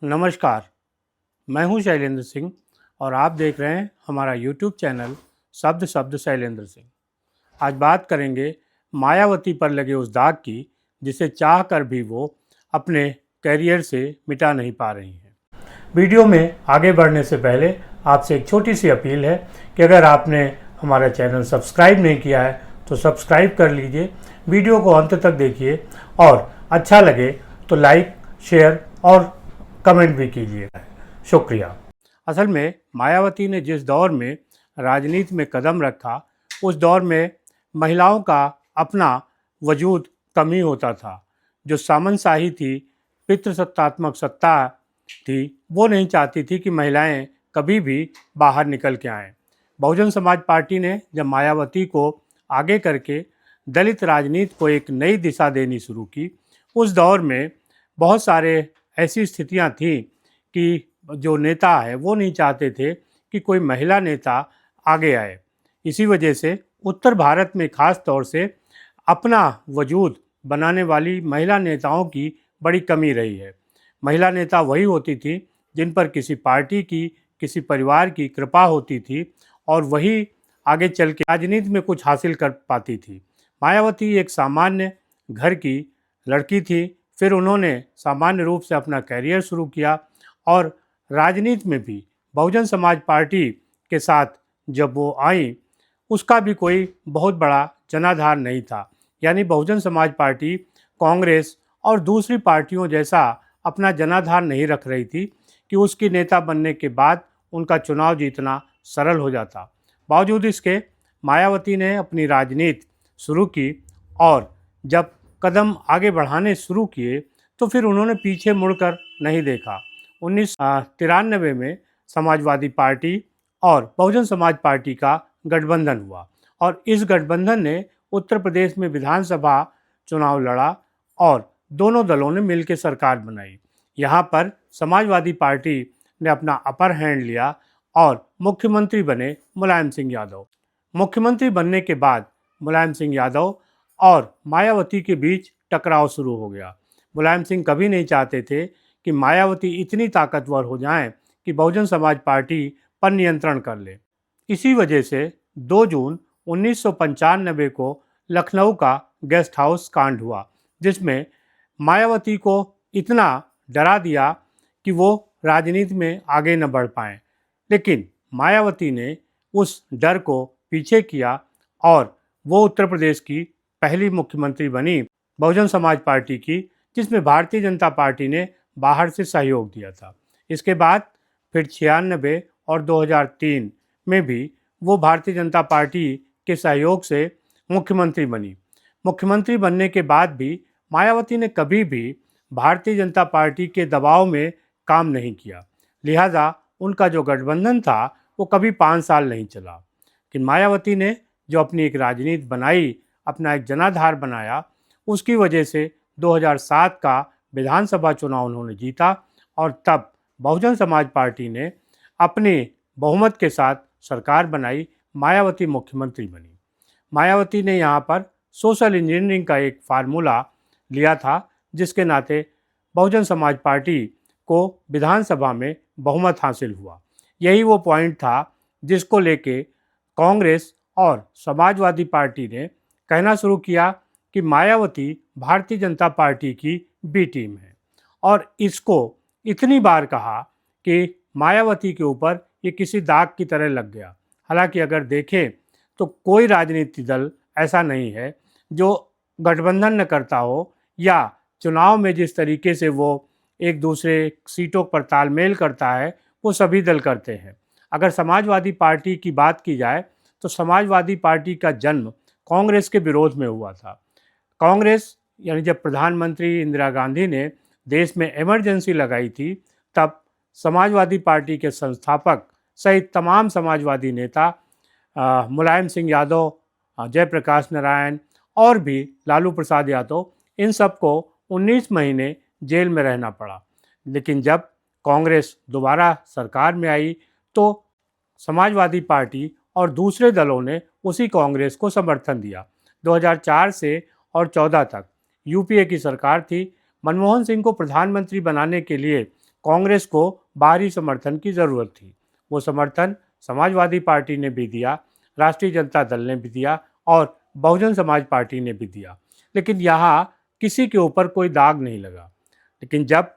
नमस्कार, मैं हूं शैलेंद्र सिंह और आप देख रहे हैं हमारा यूट्यूब चैनल शब्द शब्द शैलेंद्र सिंह। आज बात करेंगे मायावती पर लगे उस दाग की जिसे चाह कर भी वो अपने करियर से मिटा नहीं पा रही हैं। वीडियो में आगे बढ़ने से पहले आपसे एक छोटी सी अपील है कि अगर आपने हमारा चैनल सब्सक्राइब नहीं किया है तो सब्सक्राइब कर लीजिए, वीडियो को अंत तक देखिए और अच्छा लगे तो लाइक, शेयर और कमेंट भी कीजिएगा। शुक्रिया। असल में मायावती ने जिस दौर में राजनीति में कदम रखा, उस दौर में महिलाओं का अपना वजूद कम ही होता था। जो सामंतशाही थी, पितृसत्तात्मक सत्ता थी, वो नहीं चाहती थी कि महिलाएं कभी भी बाहर निकल के आएं। बहुजन समाज पार्टी ने जब मायावती को आगे करके दलित राजनीति को एक नई दिशा देनी शुरू की, उस दौर में बहुत सारे ऐसी स्थितियां थीं कि जो नेता है वो नहीं चाहते थे कि कोई महिला नेता आगे आए। इसी वजह से उत्तर भारत में खास तौर से अपना वजूद बनाने वाली महिला नेताओं की बड़ी कमी रही है। महिला नेता वही होती थी जिन पर किसी पार्टी की, किसी परिवार की कृपा होती थी और वही आगे चल के राजनीति में कुछ हासिल कर पाती थी। मायावती एक सामान्य घर की लड़की थी। फिर उन्होंने सामान्य रूप से अपना करियर शुरू किया और राजनीति में भी बहुजन समाज पार्टी के साथ जब वो आई, उसका भी कोई बहुत बड़ा जनाधार नहीं था। यानी बहुजन समाज पार्टी कांग्रेस और दूसरी पार्टियों जैसा अपना जनाधार नहीं रख रही थी कि उसकी नेता बनने के बाद उनका चुनाव जीतना सरल हो जाता। बावजूद इसके मायावती ने अपनी राजनीति शुरू की और जब कदम आगे बढ़ाने शुरू किए तो फिर उन्होंने पीछे मुड़कर नहीं देखा। 1993 में समाजवादी पार्टी और बहुजन समाज पार्टी का गठबंधन हुआ और इस गठबंधन ने उत्तर प्रदेश में विधानसभा चुनाव लड़ा और दोनों दलों ने मिलकर सरकार बनाई। यहाँ पर समाजवादी पार्टी ने अपना अपर हैंड लिया और मुख्यमंत्री बने मुलायम सिंह यादव। मुख्यमंत्री बनने के बाद मुलायम सिंह यादव और मायावती के बीच टकराव शुरू हो गया। मुलायम सिंह कभी नहीं चाहते थे कि मायावती इतनी ताकतवर हो जाएं कि बहुजन समाज पार्टी पर नियंत्रण कर ले। इसी वजह से 2 जून 1995 को लखनऊ का गेस्ट हाउस कांड हुआ, जिसमें मायावती को इतना डरा दिया कि वो राजनीति में आगे न बढ़ पाएं। लेकिन मायावती ने उस डर को पीछे किया और वो उत्तर प्रदेश की पहली मुख्यमंत्री बनी बहुजन समाज पार्टी की, जिसमें भारतीय जनता पार्टी ने बाहर से सहयोग दिया था। इसके बाद फिर 96 और 2003 में भी वो भारतीय जनता पार्टी के सहयोग से मुख्यमंत्री बनी। मुख्यमंत्री बनने के बाद भी मायावती ने कभी भी भारतीय जनता पार्टी के दबाव में काम नहीं किया, लिहाजा उनका जो गठबंधन था वो कभी 5 साल नहीं चला। लेकिन मायावती ने जो अपनी एक राजनीति बनाई, अपना एक जनाधार बनाया, उसकी वजह से 2007 का विधानसभा चुनाव उन्होंने जीता और तब बहुजन समाज पार्टी ने अपने बहुमत के साथ सरकार बनाई, मायावती मुख्यमंत्री बनी। मायावती ने यहाँ पर सोशल इंजीनियरिंग का एक फार्मूला लिया था, जिसके नाते बहुजन समाज पार्टी को विधानसभा में बहुमत हासिल हुआ। यही वो पॉइंट था जिसको लेके कांग्रेस और समाजवादी पार्टी ने कहना शुरू किया कि मायावती भारतीय जनता पार्टी की बी टीम है और इसको इतनी बार कहा कि मायावती के ऊपर ये किसी दाग की तरह लग गया। हालांकि अगर देखें तो कोई राजनीतिक दल ऐसा नहीं है जो गठबंधन न करता हो या चुनाव में जिस तरीके से वो एक दूसरे सीटों पर तालमेल करता है, वो सभी दल करते हैं। अगर समाजवादी पार्टी की बात की जाए तो समाजवादी पार्टी का जन्म कांग्रेस के विरोध में हुआ था। कांग्रेस यानी जब प्रधानमंत्री इंदिरा गांधी ने देश में इमरजेंसी लगाई थी, तब समाजवादी पार्टी के संस्थापक सहित तमाम समाजवादी नेता मुलायम सिंह यादव, जयप्रकाश नारायण और भी लालू प्रसाद यादव, इन सबको 19 महीने जेल में रहना पड़ा। लेकिन जब कांग्रेस दोबारा सरकार में आई तो समाजवादी पार्टी और दूसरे दलों ने उसी कांग्रेस को समर्थन दिया। 2004 से और 14 तक यूपीए की सरकार थी। मनमोहन सिंह को प्रधानमंत्री बनाने के लिए कांग्रेस को बाहरी समर्थन की ज़रूरत थी। वो समर्थन समाजवादी पार्टी ने भी दिया, राष्ट्रीय जनता दल ने भी दिया और बहुजन समाज पार्टी ने भी दिया, लेकिन यहाँ किसी के ऊपर कोई दाग नहीं लगा। लेकिन जब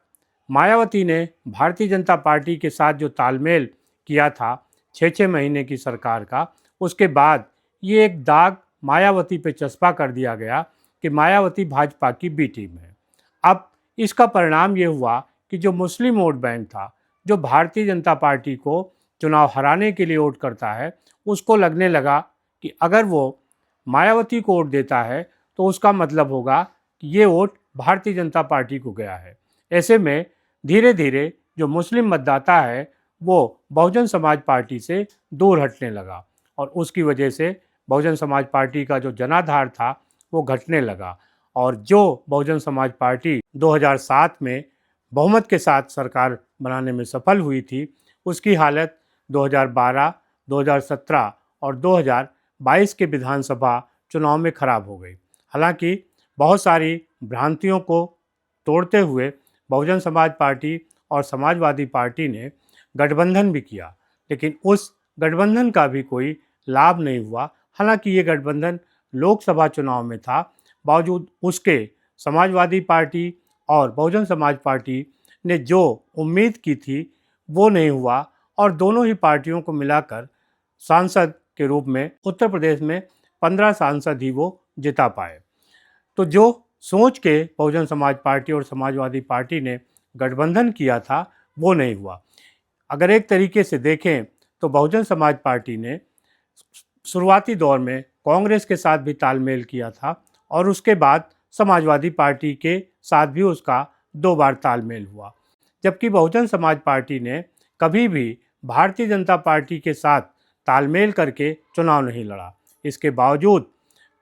मायावती ने भारतीय जनता पार्टी के साथ जो तालमेल किया था 6-6 महीने की सरकार का, उसके बाद ये एक दाग मायावती पे चस्पा कर दिया गया कि मायावती भाजपा की बी टीम है। अब इसका परिणाम ये हुआ कि जो मुस्लिम वोट बैंक था, जो भारतीय जनता पार्टी को चुनाव हराने के लिए वोट करता है, उसको लगने लगा कि अगर वो मायावती को वोट देता है तो उसका मतलब होगा कि ये वोट भारतीय जनता पार्टी को गया है। ऐसे में धीरे धीरे जो मुस्लिम मतदाता है वो बहुजन समाज पार्टी से दूर हटने लगा और उसकी वजह से बहुजन समाज पार्टी का जो जनाधार था वो घटने लगा और जो बहुजन समाज पार्टी 2007 में बहुमत के साथ सरकार बनाने में सफल हुई थी, उसकी हालत 2012, 2017 और 2022 के विधानसभा चुनाव में खराब हो गई। हालांकि बहुत सारी भ्रांतियों को तोड़ते हुए बहुजन समाज पार्टी और समाजवादी पार्टी ने गठबंधन भी किया, लेकिन उस गठबंधन का भी कोई लाभ नहीं हुआ। हालांकि ये गठबंधन लोकसभा चुनाव में था, बावजूद उसके समाजवादी पार्टी और बहुजन समाज पार्टी ने जो उम्मीद की थी वो नहीं हुआ और दोनों ही पार्टियों को मिलाकर सांसद के रूप में उत्तर प्रदेश में 15 सांसद ही वो जिता पाए। तो जो सोच के बहुजन समाज पार्टी और समाजवादी पार्टी ने गठबंधन किया था वो नहीं हुआ। अगर एक तरीके से देखें तो बहुजन समाज पार्टी ने शुरुआती दौर में कांग्रेस के साथ भी तालमेल किया था और उसके बाद समाजवादी पार्टी के साथ भी उसका 2 बार तालमेल हुआ, जबकि बहुजन समाज पार्टी ने कभी भी भारतीय जनता पार्टी के साथ तालमेल करके चुनाव नहीं लड़ा। इसके बावजूद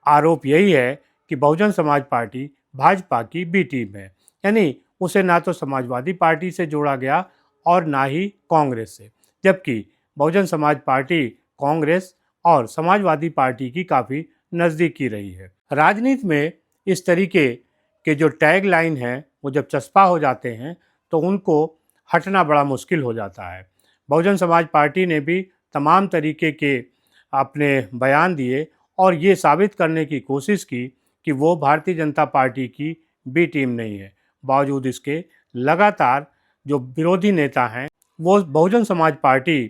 आरोप यही है कि बहुजन समाज पार्टी भाजपा की बी टीम है, यानी उसे ना तो समाजवादी पार्टी से जोड़ा गया और ना ही कांग्रेस से, जबकि बहुजन समाज पार्टी कांग्रेस और समाजवादी पार्टी की काफ़ी नज़दीकी रही है। राजनीति में इस तरीके के जो टैग लाइन हैं वो जब चस्पा हो जाते हैं तो उनको हटना बड़ा मुश्किल हो जाता है। बहुजन समाज पार्टी ने भी तमाम तरीके के अपने बयान दिए और ये साबित करने की कोशिश की कि वो भारतीय जनता पार्टी की बी टीम नहीं है। बावजूद इसके लगातार जो विरोधी नेता हैं वो बहुजन समाज पार्टी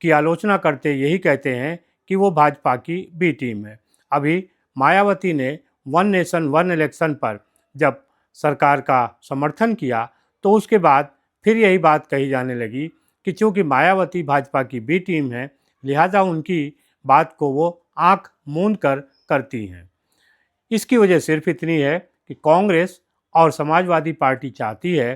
की आलोचना करते यही कहते हैं कि वो भाजपा की बी टीम है। अभी मायावती ने वन नेशन वन इलेक्शन पर जब सरकार का समर्थन किया तो उसके बाद फिर यही बात कही जाने लगी कि चूँकि मायावती भाजपा की बी टीम है, लिहाजा उनकी बात को वो आंख मूंद कर करती हैं। इसकी वजह सिर्फ इतनी है कि कांग्रेस और समाजवादी पार्टी चाहती है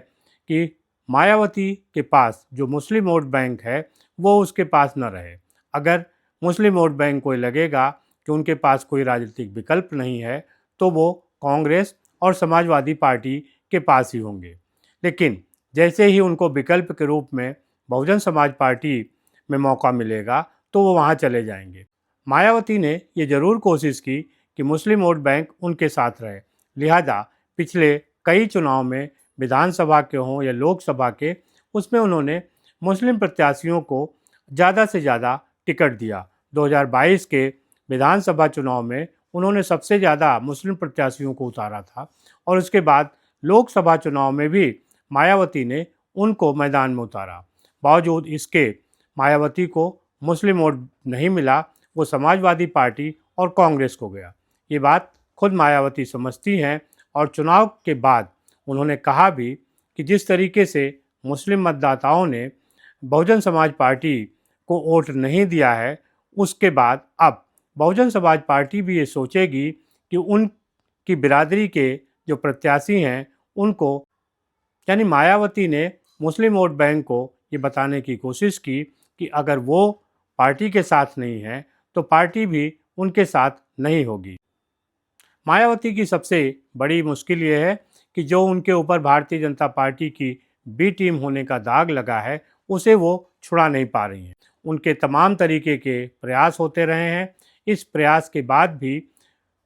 कि मायावती के पास जो मुस्लिम वोट बैंक है वो उसके पास न रहे। अगर मुस्लिम वोट बैंक को लगेगा कि उनके पास कोई राजनीतिक विकल्प नहीं है तो वो कांग्रेस और समाजवादी पार्टी के पास ही होंगे, लेकिन जैसे ही उनको विकल्प के रूप में बहुजन समाज पार्टी में मौका मिलेगा तो वो वहाँ चले जाएंगे। मायावती ने ये ज़रूर कोशिश की कि मुस्लिम वोट बैंक उनके साथ रहे, लिहाजा पिछले कई चुनाव में विधानसभा के हों या लोकसभा के, उसमें उन्होंने मुस्लिम प्रत्याशियों को ज़्यादा से ज़्यादा टिकट दिया। 2022 के विधानसभा चुनाव में उन्होंने सबसे ज़्यादा मुस्लिम प्रत्याशियों को उतारा था और उसके बाद लोकसभा चुनाव में भी मायावती ने उनको मैदान में उतारा। बावजूद इसके मायावती को मुस्लिम वोट नहीं मिला, वो समाजवादी पार्टी और कांग्रेस को गया। ये बात खुद मायावती समझती हैं और चुनाव के बाद उन्होंने कहा भी कि जिस तरीके से मुस्लिम मतदाताओं ने बहुजन समाज पार्टी को वोट नहीं दिया है, उसके बाद अब बहुजन समाज पार्टी भी ये सोचेगी कि उनकी बिरादरी के जो प्रत्याशी हैं उनको, यानी मायावती ने मुस्लिम वोट बैंक को ये बताने की कोशिश की कि अगर वो पार्टी के साथ नहीं है तो पार्टी भी उनके साथ नहीं होगी। मायावती की सबसे बड़ी मुश्किल ये है कि जो उनके ऊपर भारतीय जनता पार्टी की बी टीम होने का दाग लगा है उसे वो छुड़ा नहीं पा रही हैं। उनके तमाम तरीके के प्रयास होते रहे हैं, इस प्रयास के बाद भी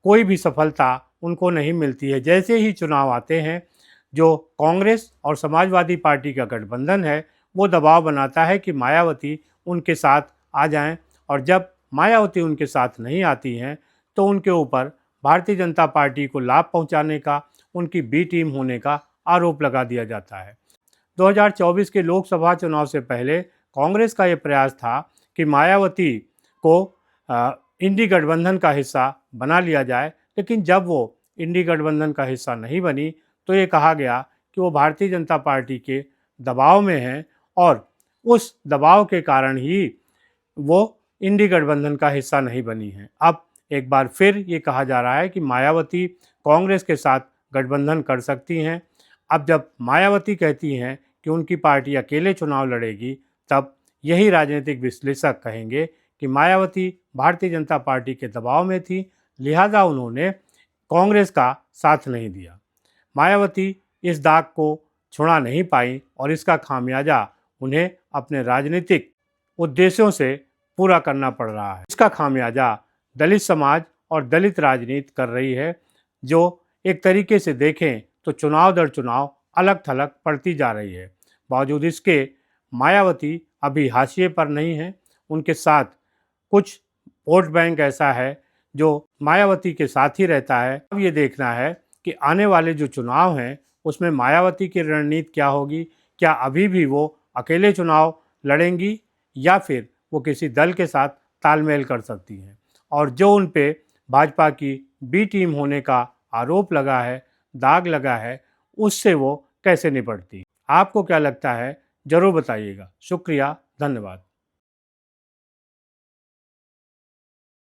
कोई भी सफलता उनको नहीं मिलती है। जैसे ही चुनाव आते हैं, जो कांग्रेस और समाजवादी पार्टी का गठबंधन है वो दबाव बनाता है कि मायावती उनके साथ आ जाएं, और जब मायावती उनके साथ नहीं आती हैं तो उनके ऊपर भारतीय जनता पार्टी को लाभ पहुंचाने का, उनकी बी टीम होने का आरोप लगा दिया जाता है। 2024 के लोकसभा चुनाव से पहले कांग्रेस का ये प्रयास था कि मायावती को इंडी गठबंधन का हिस्सा बना लिया जाए, लेकिन जब वो इंडी गठबंधन का हिस्सा नहीं बनी तो ये कहा गया कि वो भारतीय जनता पार्टी के दबाव में हैं और उस दबाव के कारण ही वो इंडी गठबंधन का हिस्सा नहीं बनी है। अब एक बार फिर ये कहा जा रहा है कि मायावती कांग्रेस के साथ गठबंधन कर सकती हैं। अब जब मायावती कहती हैं कि उनकी पार्टी अकेले चुनाव लड़ेगी, तब यही राजनीतिक विश्लेषक कहेंगे कि मायावती भारतीय जनता पार्टी के दबाव में थी, लिहाजा उन्होंने कांग्रेस का साथ नहीं दिया। मायावती इस दाग को छुड़ा नहीं पाई और इसका खामियाजा उन्हें अपने राजनीतिक उद्देश्यों से पूरा करना पड़ रहा है। इसका खामियाजा दलित समाज और दलित राजनीति कर रही है, जो एक तरीके से देखें तो चुनाव दर चुनाव अलग थलग पड़ती जा रही है। बावजूद इसके मायावती अभी हाशिए पर नहीं है, उनके साथ कुछ वोट बैंक ऐसा है जो मायावती के साथ ही रहता है। अब ये देखना है कि आने वाले जो चुनाव हैं उसमें मायावती की रणनीति क्या होगी। क्या अभी भी वो अकेले चुनाव लड़ेंगी या फिर वो किसी दल के साथ तालमेल कर सकती हैं, और जो उन पे भाजपा की बी टीम होने का आरोप लगा है, दाग लगा है, उससे वो कैसे निपटती। आपको क्या लगता है ज़रूर बताइएगा। शुक्रिया, धन्यवाद।